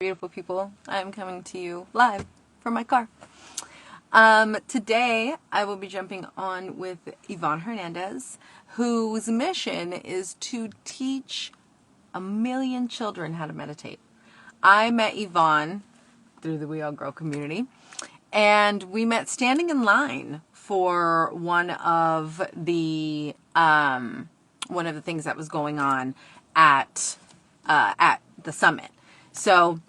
Beautiful people. I'm coming to you live from my car. Today, I will be jumping on with Yvonne Hernandez, whose mission is to teach 1 million children how to meditate. I met Yvonne through the We All Grow community, and we met standing in line for one of the things that was going on at the summit. So,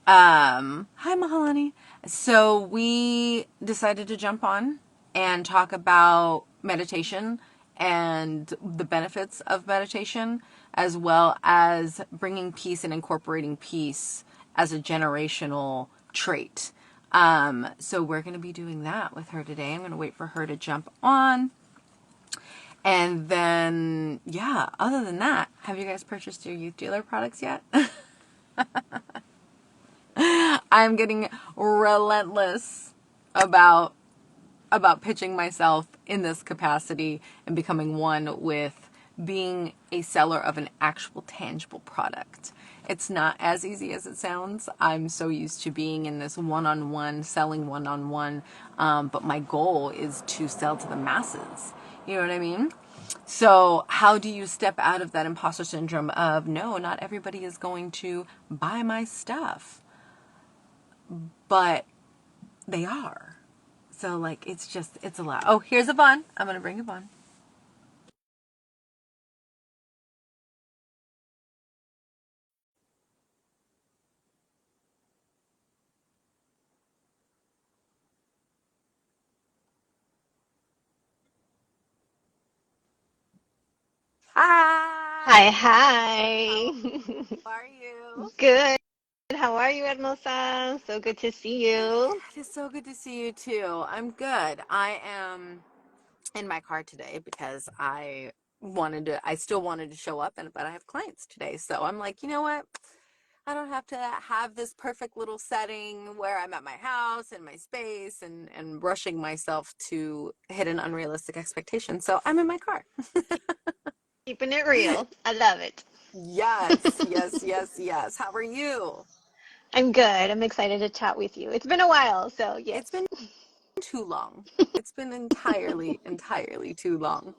hi Mahalani. So we decided to jump on and talk about meditation and the benefits of meditation, as well as bringing peace and incorporating peace as a generational trait. So we're going to be doing that with her today. I'm going to wait for her to jump on. And then, yeah, other than that, have you guys purchased your youth dealer products yet? I'm getting relentless about pitching myself in this capacity and becoming one with being a seller of an actual tangible product. It's not as easy as it sounds. I'm so used to being in this one-on-one, selling one-on-one, but my goal is to sell to the masses. You know what I mean? So how do you step out of that imposter syndrome of, no, not everybody is going to buy my stuff, but they are. So, like, it's a lot. Oh, here's Yvonne. I'm going to bring Yvonne. Hi, Hi. hi. How are you? Good. How are you, Hermosa? So good to see you. It is so good to see you too. I'm good. I am in my car today because I still wanted to show up, but I have clients today. So I'm like, you know what? I don't have to have this perfect little setting where I'm at my house and my space and rushing myself to hit an unrealistic expectation. So I'm in my car. Keeping it real. I love it. Yes, yes, yes, yes. How are you? I'm good. I'm excited to chat with you. It's been a while, so It's yes. been too long. It's been entirely too long.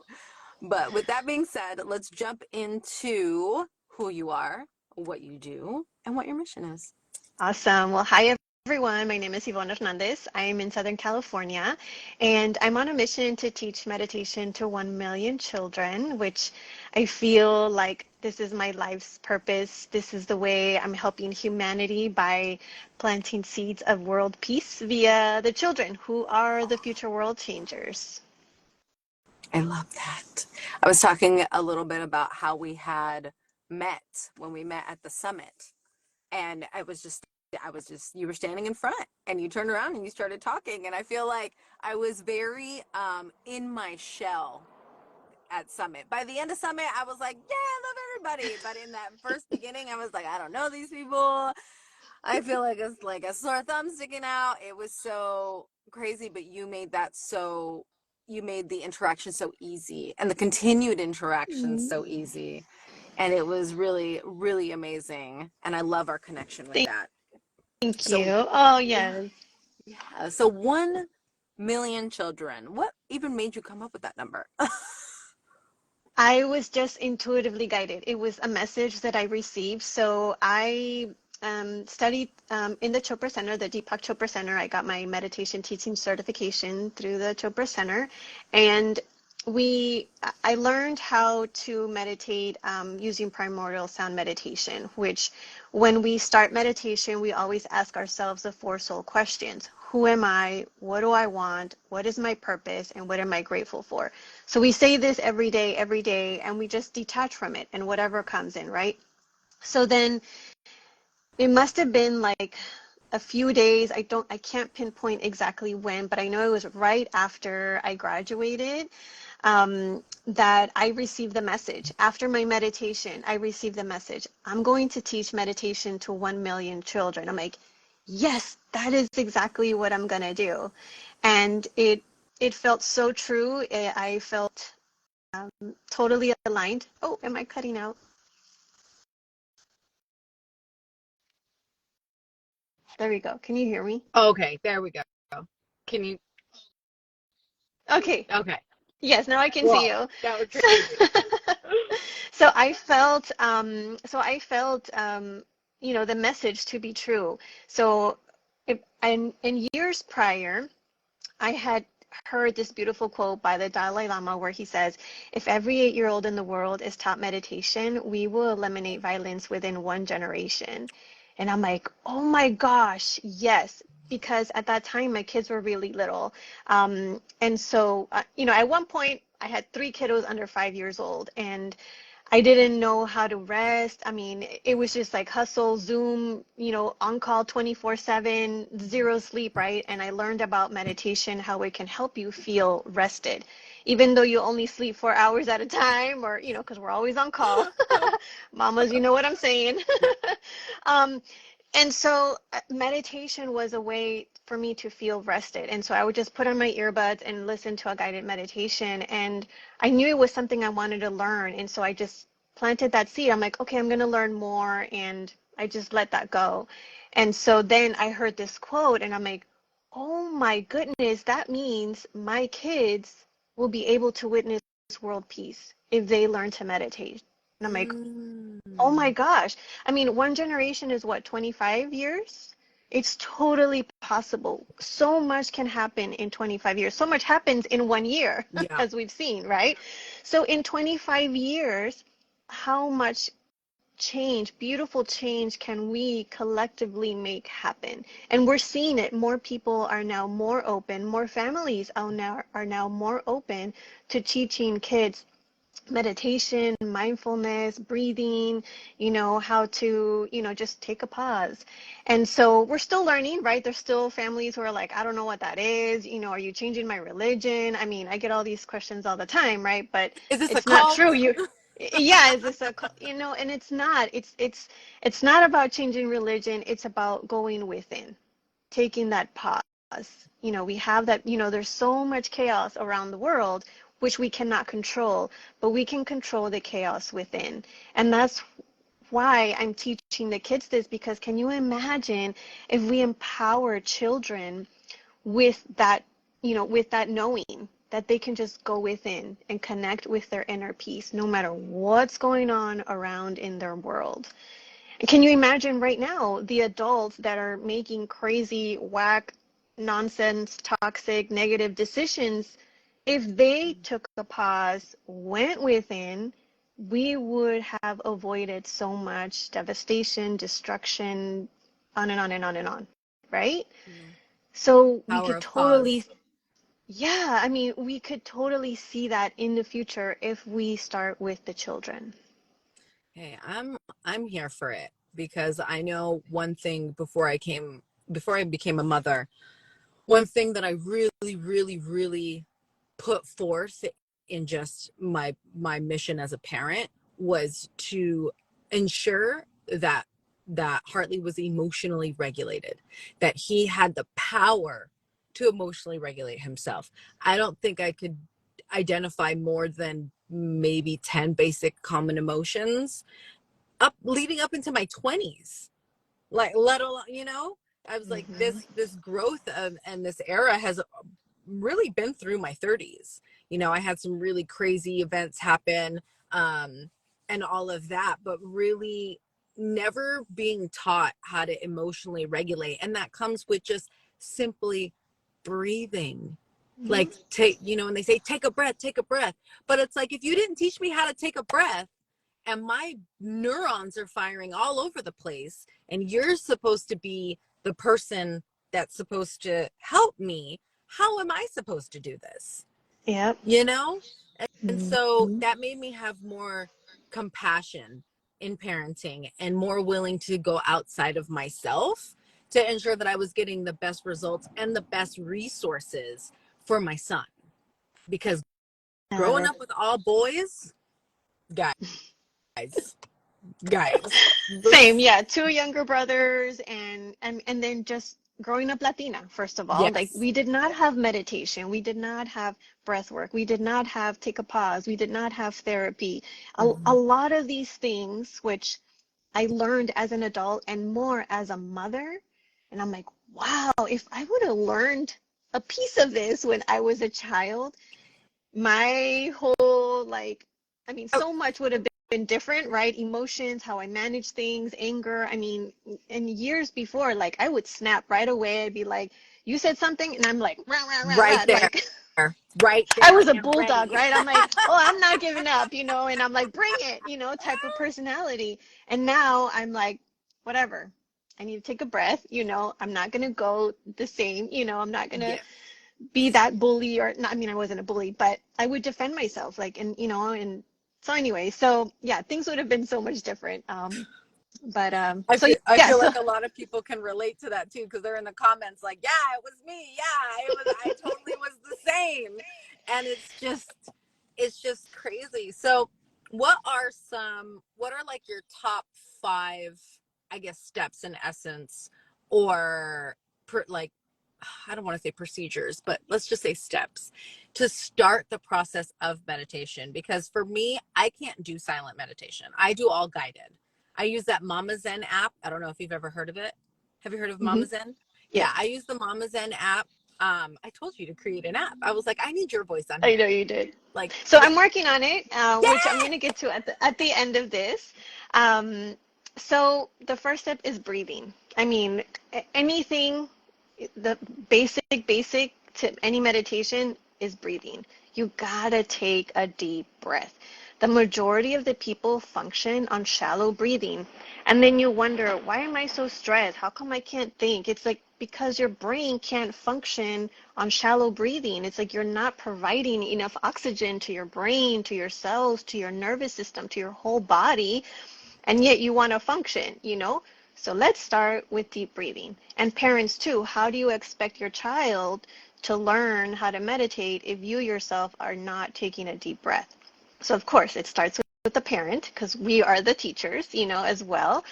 But with that being said, let's jump into who you are, what you do, and what your mission is. Awesome. Well, hi, everyone. My name is Yvonne Hernandez. I am in Southern California, and I'm on a mission to teach meditation to 1 million children, which I feel like this is my life's purpose. This is the way I'm helping humanity by planting seeds of world peace via the children who are the future world changers. I love that. I was talking a little bit about how we had met when we met at the summit. And you were standing in front and you turned around and you started talking. And I feel like I was very in my shell at Summit. By the end of Summit, I was like, yeah, I love everybody. But in that first beginning, I was like, I don't know these people. I feel like it's like a sore thumb sticking out. It was so crazy, but you made the interaction so easy and the continued interaction Mm, so easy. And it was really, really amazing. And I love our connection with that. Thank you. So, Oh, yeah, yes. yeah. So 1 million children. What even made you come up with that number? I was just intuitively guided. It was a message that I received. So I studied in the Chopra Center, the Deepak Chopra Center. I got my meditation teaching certification through the Chopra Center, and I learned how to meditate using primordial sound meditation, which when we start meditation, we always ask ourselves the four soul questions. Who am I? What do I want? What is my purpose? And what am I grateful for? So we say this every day, and we just detach from it and whatever comes in, right? So then it must have been like a few days. I can't pinpoint exactly when, but I know it was right after I graduated that I received the message. After my meditation, I received the message. I'm going to teach meditation to 1 million children. I'm like, yes, that is exactly what I'm going to do. And it felt so true. I felt totally aligned. Oh, am I cutting out? There we go. Can you hear me? Okay, there we go. Can you? Okay. Okay. Yes, now I can see Whoa, you. that was So, crazy. so I felt the message to be true. So, in years prior, I had heard this beautiful quote by the Dalai Lama where he says, if every 8-year-old in the world is taught meditation, we will eliminate violence within one generation. And I'm like, oh my gosh, yes. Because at that time, my kids were really little. And so, at one point, I had 3 kiddos under 5 years old. And I didn't know how to rest. I mean, it was just like hustle, Zoom, on call 24/7, zero sleep, right? And I learned about meditation, how it can help you feel rested, even though you only sleep 4 hours at a time, or, because we're always on call. Mamas, you know what I'm saying. um, and so meditation was a way for me to feel rested. And so I would just put on my earbuds and listen to a guided meditation. And I knew it was something I wanted to learn. And so I just planted that seed. I'm like, okay, I'm going to learn more. And I just let that go. And so then I heard this quote and I'm like, oh my goodness, that means my kids will be able to witness world peace if they learn to meditate. And I'm like, oh my Mm, gosh. I mean, one generation is what, 25 years? It's totally possible. So much can happen in 25 years. So much happens in one year, yeah. as we've seen, right? So in 25 years, how much change, beautiful change, can we collectively make happen? And we're seeing it. More people are now more open. More families are now more open to teaching kids meditation, mindfulness, breathing, how to, just take a pause. And so we're still learning, right? There's still families who are like, I don't know what that is. Are you changing my religion? I mean, I get all these questions all the time, right? But Is this a it's not true. cult? Yeah, is this and it's not. It's not about changing religion. It's about going within, taking that pause. We have that, there's so much chaos around the world, which we cannot control, but we can control the chaos within. And that's why I'm teaching the kids this, because can you imagine if we empower children with that, with that knowing that they can just go within and connect with their inner peace no matter what's going on around in their world. Can you imagine right now the adults that are making crazy, whack, nonsense, toxic, negative decisions? If they took a pause, went within, we would have avoided so much devastation, destruction, on and on and on and on, right? Mm. So we Power could of totally, pause. yeah, I mean, we could totally see that in the future if we start with the children. Hey, I'm here for it because I know one thing before I became a mother, one thing that I really, really, really put forth in just my mission as a parent was to ensure that Hartley was emotionally regulated, that he had the power to emotionally regulate himself. I don't think I could identify more than maybe 10 basic common emotions up leading up into my 20s, like let alone, I was like, Hmm. this growth of and this era has really been through my 30s. I had some really crazy events happen, and all of that, but really never being taught how to emotionally regulate. And that comes with just simply breathing. Hmm. Like, take, and they say, take a breath, take a breath. But it's like, if you didn't teach me how to take a breath, and my neurons are firing all over the place, and you're supposed to be the person that's supposed to help me, how am I supposed to do this? Yep. you know and so Mhm. that made me have more compassion in parenting and more willing to go outside of myself to ensure that I was getting the best results and the best resources for my son, because I love growing it. up with all boys, guys guys Same, this yeah. Two younger brothers, and then just growing up Latina, first of all. Like, yes. we did not have meditation, we did not have breath work, we did not have take a pause, we did not have therapy. A Mhm. lot of these things, which I learned as an adult and more as a mother, And I'm like, wow, if I would have learned a piece of this when I was a child, my whole, like, I mean, Oh, so much would have been different, right? Emotions, how I manage things, anger. I mean, in years before, like, I would snap right away. I'd be like, you said something, and I'm like, rah, rah, rah, right rah. there. Like, Right I there. was I a am bulldog, ready. right? I'm like, oh, I'm not giving up, and I'm like, bring it, type of personality. And now I'm like, whatever. I need to take a breath, I'm not going to go the same, I'm not going to Yes. be that bully or not. I mean, I wasn't a bully, but I would defend myself, like, and so anyway, so yeah, things would have been so much different. But I so feel I yeah, feel so like a lot of people can relate to that too because they're in the comments like, yeah, it was me. Yeah, it was. I totally was the same, and it's just crazy. So, what are like your top five, I guess, steps in essence, or like, I don't want to say procedures, but let's just say steps to start the process of meditation? Because for me, I can't do silent meditation. I do all guided. I use that Mama Zen app. I don't know if you've ever heard of it. Have you heard of hmm Mama Zen? yeah, Yeah, I use the Mama Zen app. I told you to create an app. I was like, I need your voice on I here. know you did. Like, So yeah, I'm working on it, which I'm going to get to at the end of this. Um, so the first step is breathing. I mean, anything, the basic to any meditation is breathing. You gotta take a deep breath. The majority of the people function on shallow breathing. And then you wonder, why am I so stressed? How come I can't think? It's like because your brain can't function on shallow breathing. It's like you're not providing enough oxygen to your brain, to your cells, to your nervous system, to your whole body, and yet you want to function. So let's start with deep breathing. And parents too, how do you expect your child to learn how to meditate if you yourself are not taking a deep breath? So of course it starts with the parent because we are the teachers, as well.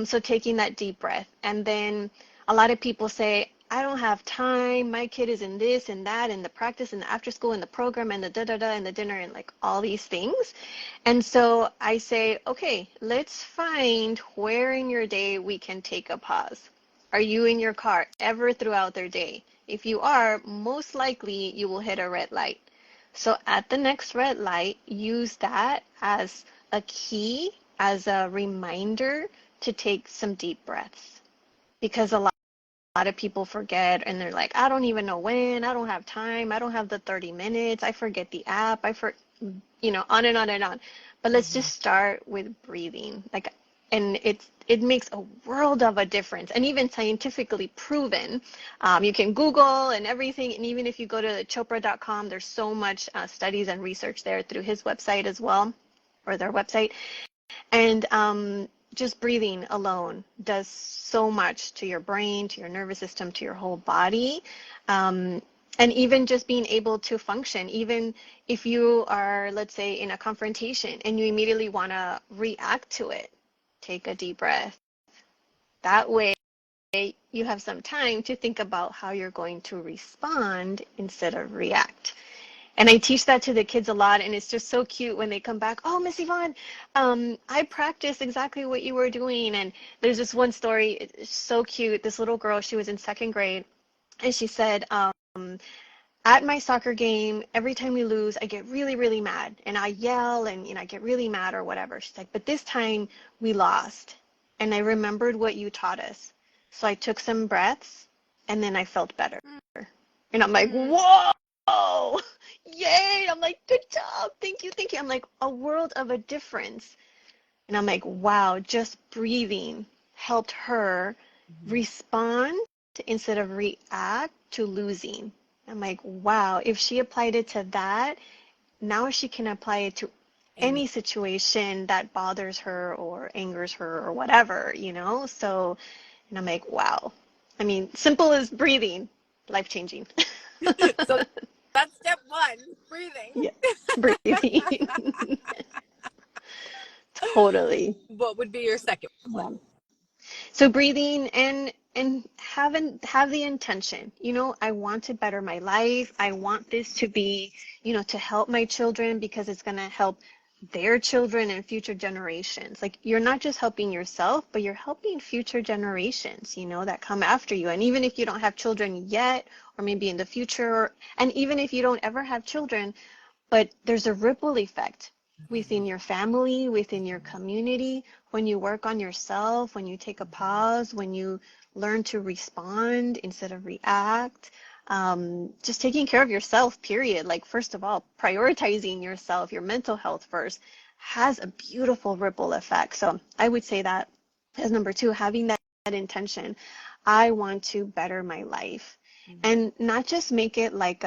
So taking that deep breath. And then a lot of people say, I don't have time. My kid is in this and that and the practice and the after school and the program and the da da da and the dinner and like all these things. And so I say, okay, let's find where in your day we can take a pause. Are you in your car ever throughout their day? If you are, most likely you will hit a red light. So at the next red light, use that as a key, as a reminder to take some deep breaths. Because a lot of people forget and they're like, I don't even know when, I don't have time, I don't have the 30 minutes, I forget the app, on and on and on. But let's mm-hmm. just start with breathing. And it makes a world of a difference, and even scientifically proven. You can Google and everything, and even if you go to Chopra.com, there's so much studies and research there through his website as well, or their website. And just breathing alone does so much to your brain, to your nervous system, to your whole body. And even just being able to function, even if you are, let's say, in a confrontation and you immediately want to react to it, take a deep breath. That way, you have some time to think about how you're going to respond instead of react. And I teach that to the kids a lot, and it's just so cute when they come back. Oh, Miss Yvonne, I practiced exactly what you were doing. And there's this one story, it's so cute. This little girl, she was in second grade, and she said, at my soccer game, every time we lose, I get really, really mad, and I yell, and I get really mad or whatever. She's like, but this time we lost, and I remembered what you taught us. So I took some breaths, and then I felt better. And I'm like, whoa, yay. I'm like, good job. Thank you. Thank you. I'm like, a world of a difference. And I'm like, wow, just breathing helped her Mm-hmm. respond instead of react to losing. I'm like, wow, if she applied it to that, now she can apply it to Any any situation that bothers her or angers her or whatever. So, and I'm like, wow. I mean, simple as breathing, life changing. so that's step one, breathing. Yeah, breathing. Totally. What would be your second Yeah. one? So breathing and have the intention. I want to better my life. I want this to be, to help my children because it's going to help their children and future generations. Like you're not just helping yourself, but you're helping future generations, you know, that come after you. And even if you don't have children yet, or maybe in the future, and even if you don't ever have children, but there's a ripple effect within your family, within your community, when you work on yourself, when you take a pause, when you learn to respond instead of react. Just taking care of yourself, period. Like, first of all, prioritizing yourself, your mental health first, has a beautiful ripple effect. So I would say that as number two, having that intention. I want to better my life. And not just make it like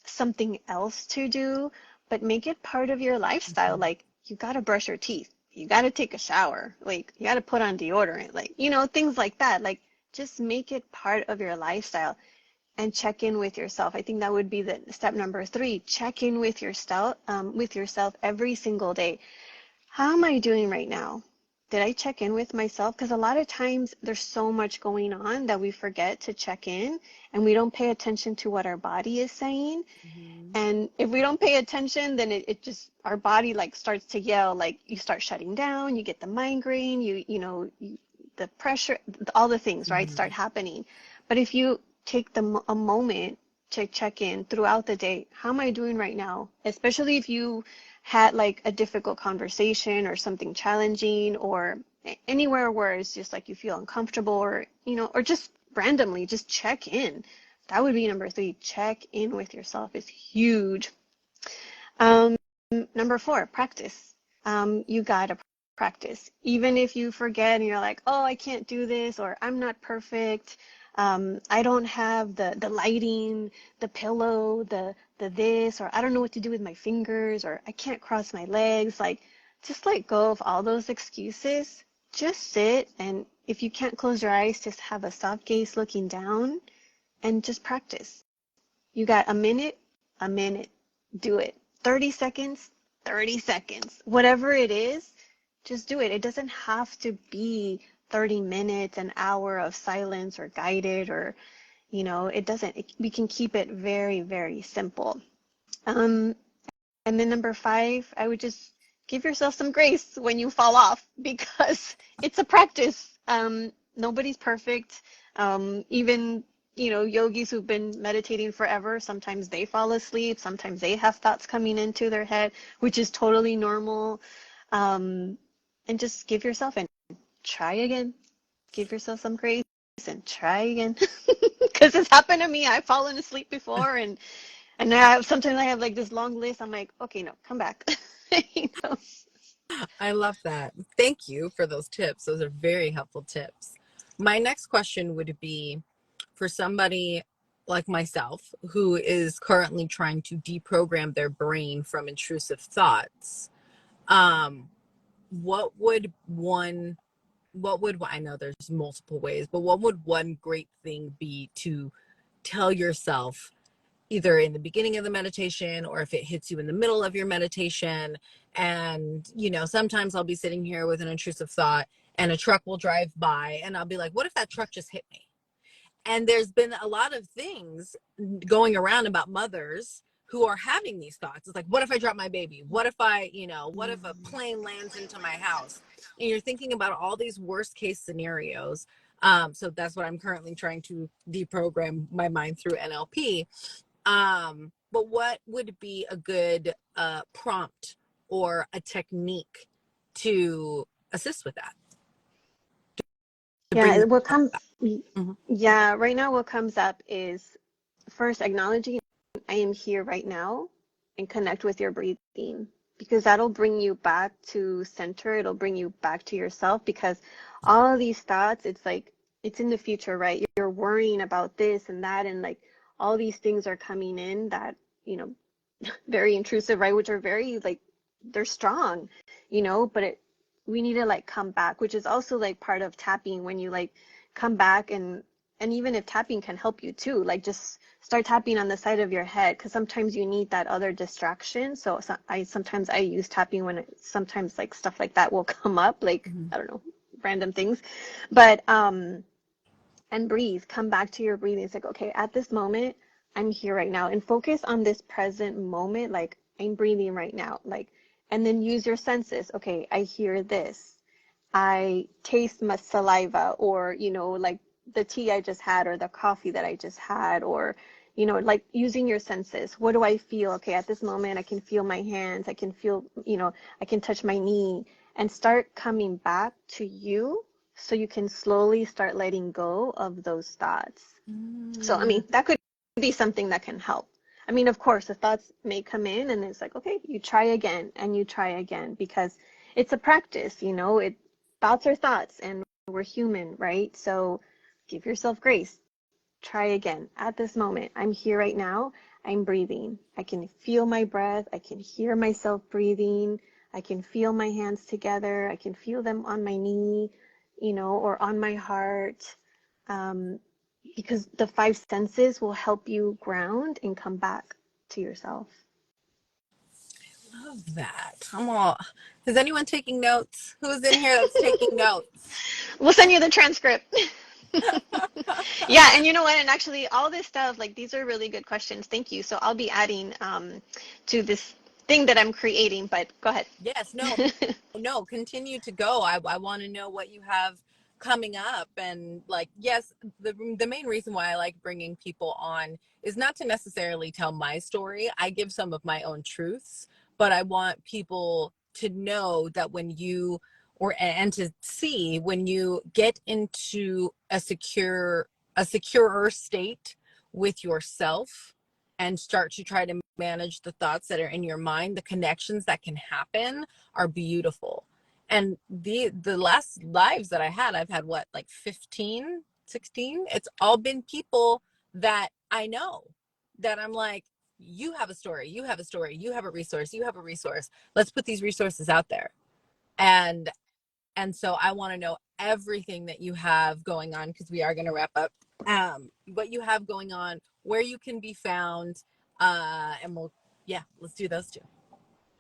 something else to do, but make it part of your lifestyle. Like, you got to brush your teeth. You got to take a shower. Like, you got to put on deodorant. Like, you know, things like that. Like, just make it part of your lifestyle and check in with yourself. I think that would be the step number three. Check in with yourself every single day. How am I doing right now? Did I check in with myself? Because a lot of times there's so much going on that we forget to check in and we don't pay attention to what our body is saying. And if we don't pay attention, then it just, our body like starts to yell, like you start shutting down, you get the migraine, the pressure, all the things, right, start happening. But if you take a moment to check in throughout the day, how am I doing right now? Especially if you had like a difficult conversation or something challenging, or anywhere where it's just like you feel uncomfortable, or, you know, or just randomly just check in. That would be number three. Check in with yourself is huge. Um, Number four, practice. You gotta practice. Even if you forget and you're like, oh, I can't do this, or I'm not perfect. I don't have the lighting, the pillow, the this, or I don't know what to do with my fingers, or I can't cross my legs. Like, just let go of all those excuses. Just sit, and if you can't close your eyes, just have a soft gaze looking down and just practice. You got a minute, do it. 30 seconds, 30 seconds. Whatever it is, just do it. It doesn't have to be 30 minutes, an hour of silence or guided, or, you know, it doesn't. We can keep it very, very simple. Um, and then number five, I would just give yourself some grace when you fall off, because it's a practice. Nobody's perfect. Even, you know, yogis who've been meditating forever, sometimes they fall asleep. Sometimes they have thoughts coming into their head, which is totally normal. And just give yourself and try again. Give yourself some grace and try again. Because it's happened to me. I've fallen asleep before, and now sometimes I have like this long list. I'm like, okay, no, come back. You know? I love that. Thank you for those tips. Those are very helpful tips. My next question would be for somebody like myself who is currently trying to deprogram their brain from intrusive thoughts. Um, what would one, I know there's multiple ways, but what would one great thing be to tell yourself either in the beginning of the meditation or if it hits you in the middle of your meditation? And, you know, sometimes I'll be sitting here with an intrusive thought and a truck will drive by and I'll be like, what if that truck just hit me? And there's been a lot of things going around about mothers who are having these thoughts. It's like, what if I drop my baby? What if I, you know, what if a plane lands into my house? And you're thinking about all these worst case scenarios. So that's what I'm currently trying to deprogram my mind through NLP. But what would be a good prompt or a technique to assist with that? To bring Yeah, that what comes, Mhm. yeah, right now what comes up is first acknowledging I am here right now, and connect with your breathing, because that'll bring you back to center. It'll bring you back to yourself, because all of these thoughts, it's like, it's in the future, right? You're worrying about this and that, and like all these things are coming in that, you know, very intrusive, right? Which are very like, they're strong, you know, but we need to like come back, which is also like part of tapping. When you like come back, and even if tapping can help you too, like just start tapping on the side of your head, because sometimes you need that other distraction. So I sometimes I use tapping when sometimes like stuff like that will come up, like Mhm. I don't know, random things. But and breathe, come back to your breathing. It's like, okay, at this moment, I'm here right now, and focus on this present moment. Like, I'm breathing right now. Like, and then use your senses. Okay, I hear this. I taste my saliva, or, like the tea I just had, or the coffee that I just had, or, like using your senses. What do I feel? Okay, at this moment, I can feel my hands. I can feel, I can touch my knee, and start coming back to you so you can slowly start letting go of those thoughts. So, I Mm. mean, that could be something that can help. I mean, of course, the thoughts may come in, and it's like, okay, you try again and you try again, because it's a practice, thoughts are thoughts, and we're human, right? So give yourself grace. Try again. At this moment, I'm here right now. I'm breathing. I can feel my breath. I can hear myself breathing. I can feel my hands together. I can feel them on my knee, or on my heart. Um, because the five senses will help you ground and come back to yourself. Love that. I'm all. Is anyone taking notes? Who's in here that's taking notes? We'll send you the transcript. Yeah, and you know what? And actually, all this stuff, like, these are really good questions. Thank you. So I'll be adding to this thing that I'm creating, but go ahead. Yes, no, no, continue to go. I want to know what you have coming up. And like, yes, the main reason why I like bringing people on is not to necessarily tell my story. I give some of my own truths, but I want people to know that when you or and to see when you get into a securer state with yourself and start to try to manage the thoughts that are in your mind, the connections that can happen are beautiful. And the last lives that I've had what, like 15, 16. It's all been people that I know, that I'm like, you have a story, you have a story, you have a resource, you have a resource. Let's put these resources out there. And so I want to know everything that you have going on, because we are going to wrap up. What you have going on, where you can be found, and we'll, yeah, let's do those two.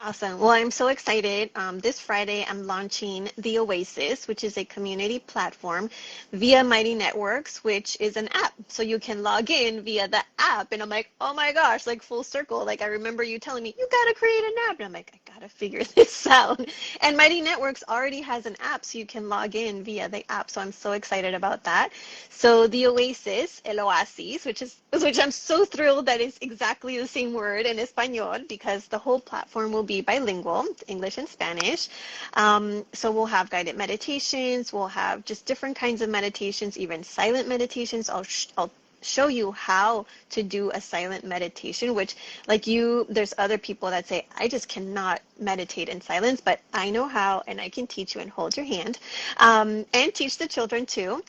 Awesome. Well, I'm so excited. This Friday, I'm launching The Oasis, which is a community platform via Mighty Networks, which is an app. So you can log in via the app. And I'm like, oh my gosh, like full circle. Like, I remember you telling me, you got to create an app. And I'm like, I got to figure this out. And Mighty Networks already has an app, so you can log in via the app. So I'm so excited about that. So The Oasis, El Oasis, which I'm so thrilled that it's exactly the same word in Espanol, because the whole platform will be bilingual, English and Spanish. So we'll have guided meditations, we'll have just different kinds of meditations, even silent meditations. I'll show you how to do a silent meditation, which, like you, there's other people that say, I just cannot meditate in silence, but I know how, and I can teach you and hold your hand, and teach the children too.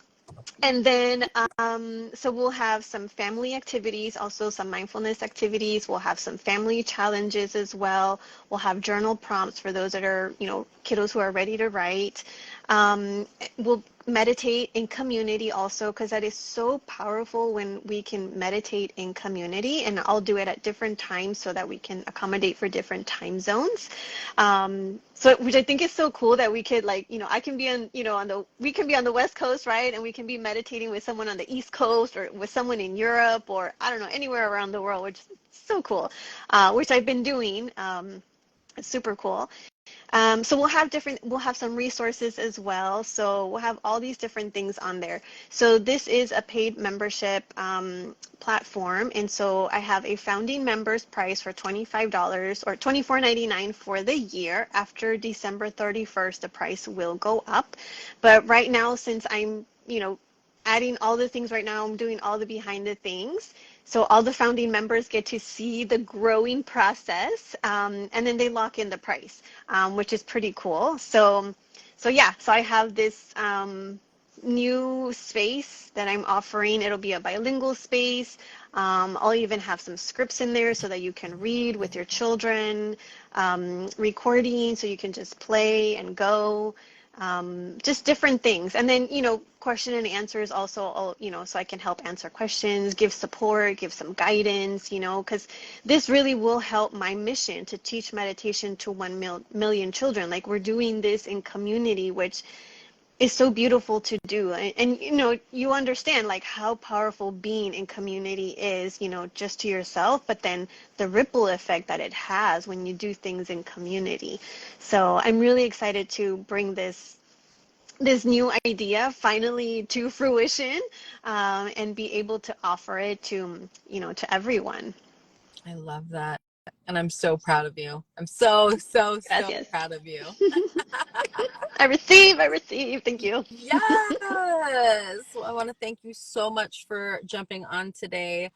And then, so we'll have some family activities, also some mindfulness activities. We'll have some family challenges as well. We'll have journal prompts for those that are, kiddos who are ready to write. We'll meditate in community also, because that is so powerful when we can meditate in community. And I'll do it at different times so that we can accommodate for different time zones. So, which I think is so cool that we could, like, I can be on, we can be on the West Coast, right? And we can be meditating with someone on the East Coast, or with someone in Europe, or I don't know, anywhere around the world, which is so cool, which I've been doing. It's super cool. So we'll have some resources as well. So we'll have all these different things on there. So this is a paid membership platform. And so I have a founding members price for $25 or $24.99 for the year. After December 31st, the price will go up. But right now, since I'm, adding all the things right now, I'm doing all the behind the things. So all the founding members get to see the growing process, and then they lock in the price, which is pretty cool. So yeah, so I have this new space that I'm offering. It'll be a bilingual space. I'll even have some scripts in there so that you can read with your children, recording so you can just play and go. Just different things. And then, question and answers also, so I can help answer questions, give support, give some guidance, because this really will help my mission to teach meditation to 1 million children. Like, we're doing this in community, which is so beautiful to do. And you know, you understand like how powerful being in community is, you know, just to yourself, but then the ripple effect that it has when you do things in community. So I'm really excited to bring this new idea finally to fruition, and be able to offer it to, you know, to everyone. I love that. And I'm so proud of you. I'm so, so, so Gracias. proud of you. I receive. Thank you. Yes. Well, I want to thank you so much for jumping on today.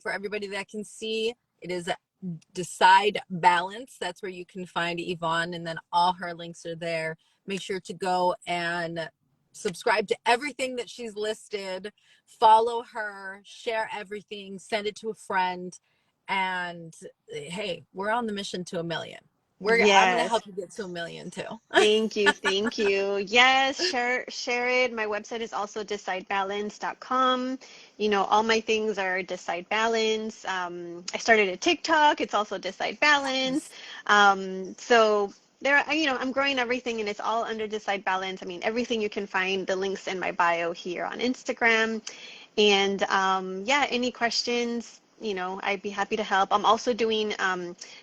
For everybody that can see, it is Decide Balance. That's where you can find Yvonne, and then all her links are there. Make sure to go and subscribe to everything that she's listed, follow her, share everything, send it to a friend. And hey, we're on the mission to 1 million. I'm gonna Yes. help you get to 1 million too. Thank you. Thank you. Yes, share it. My website is also decidebalance.com. You know, all my things are Decide Balance. I started a TikTok. It's also Decide Balance. So there, you know, I'm growing everything and it's all under Decide Balance. I mean, everything you can find, the links in my bio here on Instagram. And yeah, any questions, you know, I'd be happy to help. I'm also doing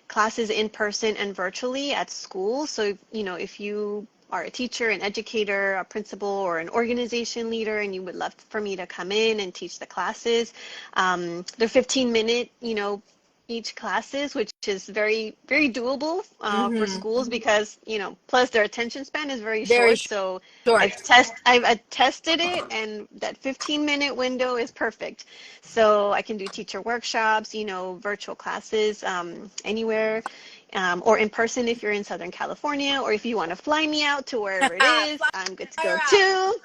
classes in person and virtually at school. So, you know, if you are a teacher, an educator, a principal, or an organization leader, and you would love for me to come in and teach the classes, they're 15-minute, you know, each classes, which is very doable for Mm-hmm. schools because, you know, plus their attention span is very Very short. So short. I've tested it, and that 15-minute window is perfect. So I can do teacher workshops, you know, virtual classes, anywhere, or in person if you're in Southern California, or if you want to fly me out to wherever it is, Fly I'm good to her go out. too.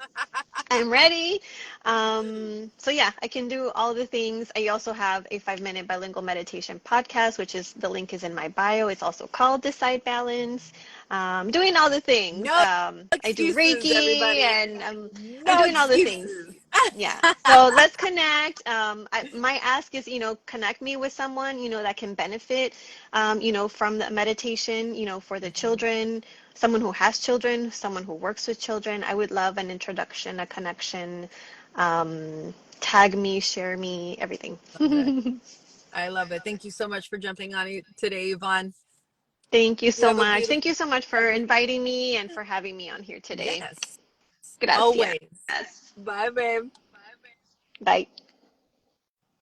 I'm ready. So yeah, I can do all the things. I also have a 5-minute bilingual meditation podcast, which is the link is in my bio. It's also called Decide Balance. Doing all the things. No I do excuses, Reiki, everybody. and I'm No doing all the things. excuses. Yeah. So let's connect. My ask is, you know, connect me with someone, you know, that can benefit, you know, from the meditation, you know, for the children, someone who has children, someone who works with children. I would love an introduction, a connection. Tag me, share me, everything. Love it. I love it. Thank you so much for jumping on today, Yvonne. Thank you You so have a much. Thank beautiful you so much for every inviting me and for having me on here today. yes. Gracias. Always. Bye, babe. Bye.